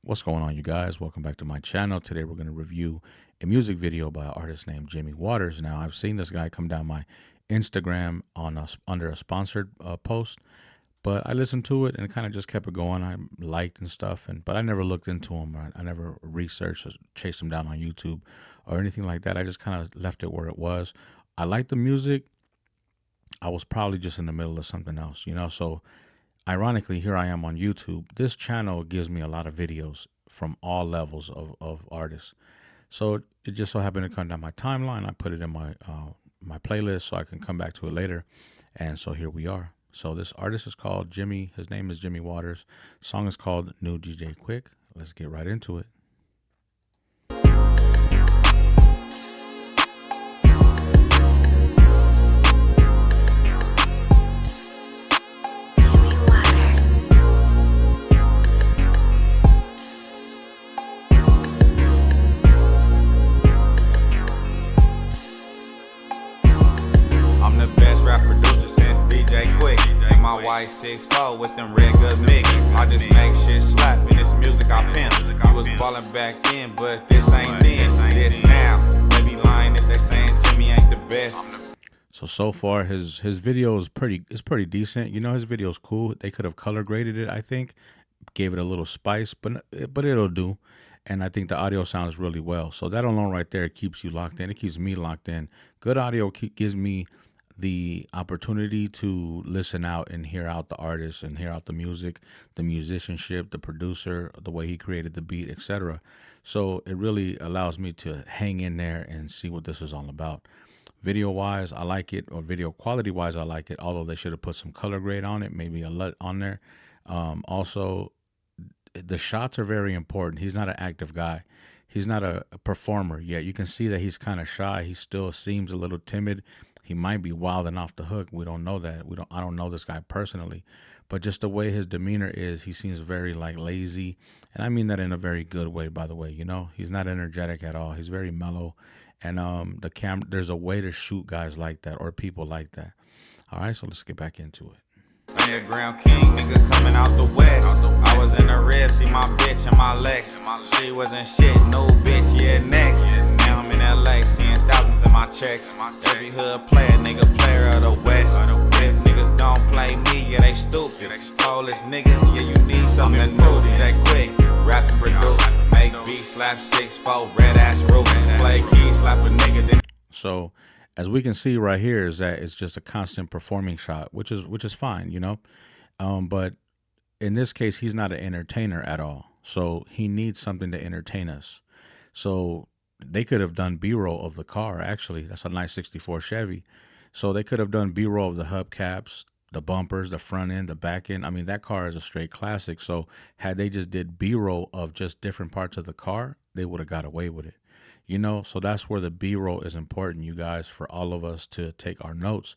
What's going on, you guys? Welcome back to my channel. Today we're going to review a music video by an artist named Jimmy Waters. Now, I've seen this guy come down my Instagram on under a sponsored post, but I listened to it and kind of just kept it going. I liked and stuff, but I never looked into him. I never researched or chased him down on YouTube or anything like that. I just kind of left it where it was. I liked the music. I was probably just in the middle of something else, so ironically, here I am on YouTube. This channel gives me a lot of videos from all levels of artists. So it just so happened to come down my timeline. I put it in my playlist so I can come back to it later. And so here we are. So this artist is called Jimmy. His name is Jimmy Waters. Song is called New DJ Quick. Let's get right into it. I'm the best rap producer since DJ Quick. And my white 6'4" with them red good mix. I just make shit slap in this music I pimp. You was ballin' back then, but this ain't then. This now. They be lying if they saying Jimmy ain't the best. So far his video is pretty decent. His video is cool. They could have color graded it, I think, gave it a little spice, but it'll do. And I think the audio sounds really well. So that alone right there keeps you locked in. It keeps me locked in. Good audio gives me the opportunity to listen out and hear out the artist and hear out the music, the musicianship, the producer, the way he created the beat, etc. So it really allows me to hang in there and see what this is all about. Video wise, I like it, or video quality wise, I like it, although they should have put some color grade on it, maybe a LUT on there. Also, the shots are very important. He's not an active guy. He's not a performer yet. You can see that he's kind of shy. He still seems a little timid. He might be wilding off the hook. We don't know that. I don't know this guy personally, but just the way his demeanor is, he seems very like lazy. And I mean that in a very good way, by the way. He's not energetic at all. He's very mellow. And there's a way to shoot guys like that or people like that. All right, so let's get back into it. Underground king, nigga coming out the west. I was in the red, see my bitch and my legs. She wasn't shit, no bitch, yeah, next. Now I'm in LA, seeing thousands in my checks. Every hood player, nigga, player of the west. If niggas don't play me, yeah, they stupid. All this nigga, yeah, you need something to do. That quick, rap and produce. Make beats, slap 6'4", red ass roof. Play keys, slap a nigga, then. So as we can see right here is that it's just a constant performing shot, which is fine, but in this case, he's not an entertainer at all. So he needs something to entertain us. So they could have done B-roll of the car. Actually, that's a nice 64 Chevy. So they could have done B-roll of the hubcaps, the bumpers, the front end, the back end. I mean, that car is a straight classic. So had they just did B-roll of just different parts of the car, they would have got away with it. So that's where the B-roll is important, you guys, for all of us to take our notes.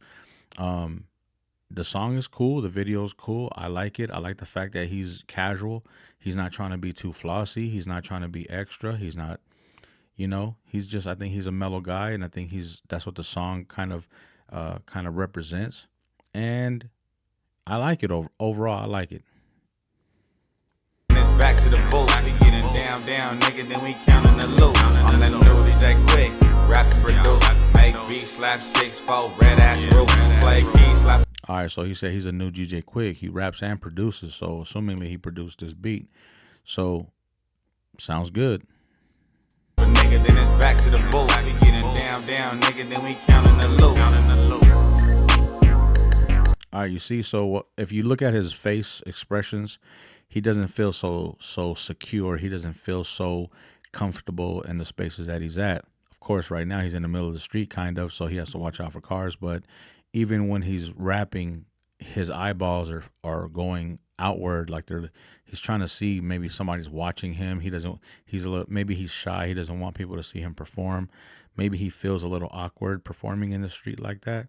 The song is cool. The video is cool. I like it. I like the fact that he's casual. He's not trying to be too flossy. He's not trying to be extra. He's not, he's just, I think he's a mellow guy. And I think that's what the song kind of represents. And I like it overall. I like it. Back to the booth, we getting down, nigga, then we counting the loot. I'm that new DJ Quick, rap and produce. Make beats, slap 6'4", red ass roof. Play keys, slap. All right, so he said he's a new DJ Quick. He raps and produces, so assumingly he produced this beat. So, sounds good. Nigga, then it's back to the booth, we getting down, nigga, then we counting the loot. All right, you see, so if you look at his face expressions, he doesn't feel so secure. He doesn't feel so comfortable in the spaces that he's at. Of course, right now he's in the middle of the street, kind of, so he has to watch out for cars. But even when he's rapping, his eyeballs are going outward, like he's trying to see maybe somebody's watching him. Maybe he's shy. He doesn't want people to see him perform. Maybe he feels a little awkward performing in the street like that.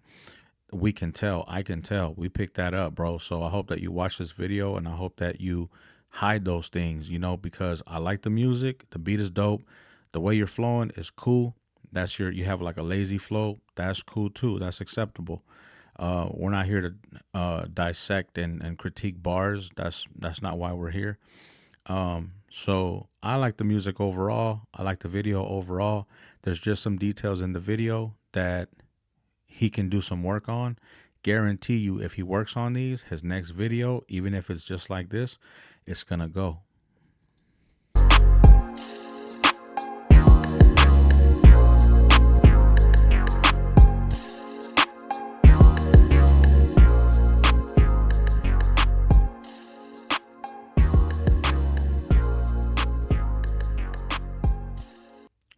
We can tell. I can tell. We picked that up, bro. So I hope that you watch this video and I hope that you hide those things, because I like the music. The beat is dope. The way you're flowing is cool. You have like a lazy flow. That's cool too. That's acceptable. We're not here to dissect and critique bars. That's not why we're here. So I like the music overall. I like the video overall. There's just some details in the video that he can do some work on. Guarantee you, if he works on these, his next video, even if it's just like this, it's gonna go.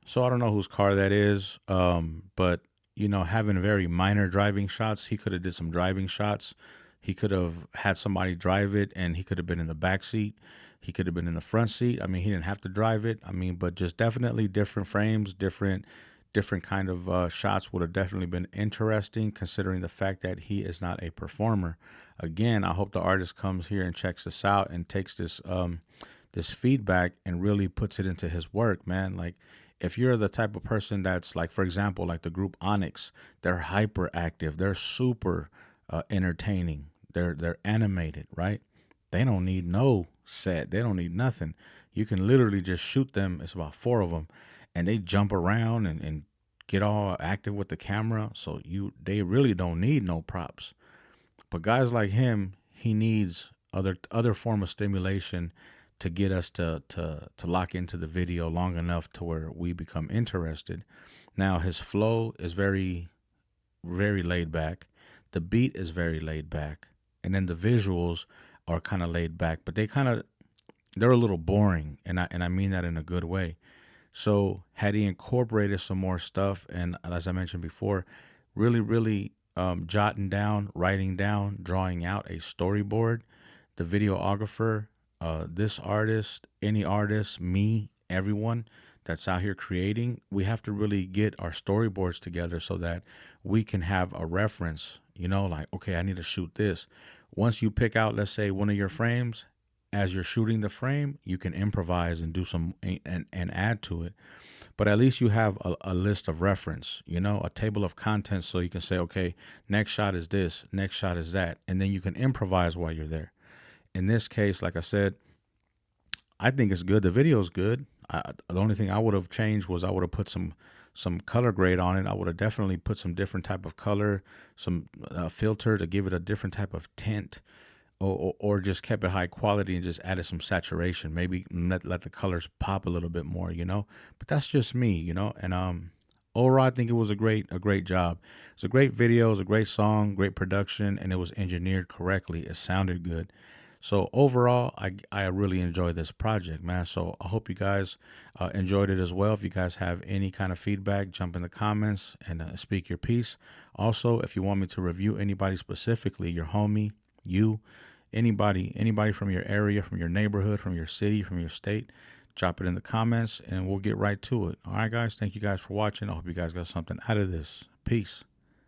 So I don't know whose car that is, but having very minor driving shots, he could have did some driving shots. He could have had somebody drive it, and he could have been in the back seat. He could have been in the front seat. I mean, he didn't have to drive it. I mean, but just definitely different frames, different kind of shots would have definitely been interesting, considering the fact that he is not a performer. Again, I hope the artist comes here and checks this out and takes this feedback and really puts it into his work, man. Like, if you're the type of person that's like, for example, like the group Onyx, they're hyperactive, they're super entertaining, they're animated, right? They don't need no set, they don't need nothing. You can literally just shoot them. It's about four of them, and they jump around and get all active with the camera. So they really don't need no props. But guys like him, he needs other form of stimulation to get us to lock into the video long enough to where we become interested. Now his flow is very very laid back. The beat is very laid back, and then the visuals are kind of laid back, but they're a little boring, and I mean that in a good way. So had he incorporated some more stuff, and as I mentioned before, really jotting down, writing down, drawing out a storyboard, the videographer, this artist, any artist, me, everyone that's out here creating, we have to really get our storyboards together so that we can have a reference, like, okay, I need to shoot this. Once you pick out, let's say, one of your frames, as you're shooting the frame, you can improvise and do some and add to it. But at least you have a list of reference, a table of contents, so you can say, okay, next shot is this, next shot is that, and then you can improvise while you're there. In this case, like I said, I think it's good. The video is good. The only thing I would have changed was I would have put some color grade on it. I would have definitely put some different type of color, some filter to give it a different type of tint, or just kept it high quality and just added some saturation. Maybe let the colors pop a little bit more, But that's just me, And overall, I think it was a great job. It's a great video. It was a great song, great production, and it was engineered correctly. It sounded good. So overall, I really enjoyed this project, man. So I hope you guys enjoyed it as well. If you guys have any kind of feedback, jump in the comments and speak your piece. Also, if you want me to review anybody specifically, your homie, you, anybody from your area, from your neighborhood, from your city, from your state, drop it in the comments and we'll get right to it. All right, guys. Thank you guys for watching. I hope you guys got something out of this. Peace.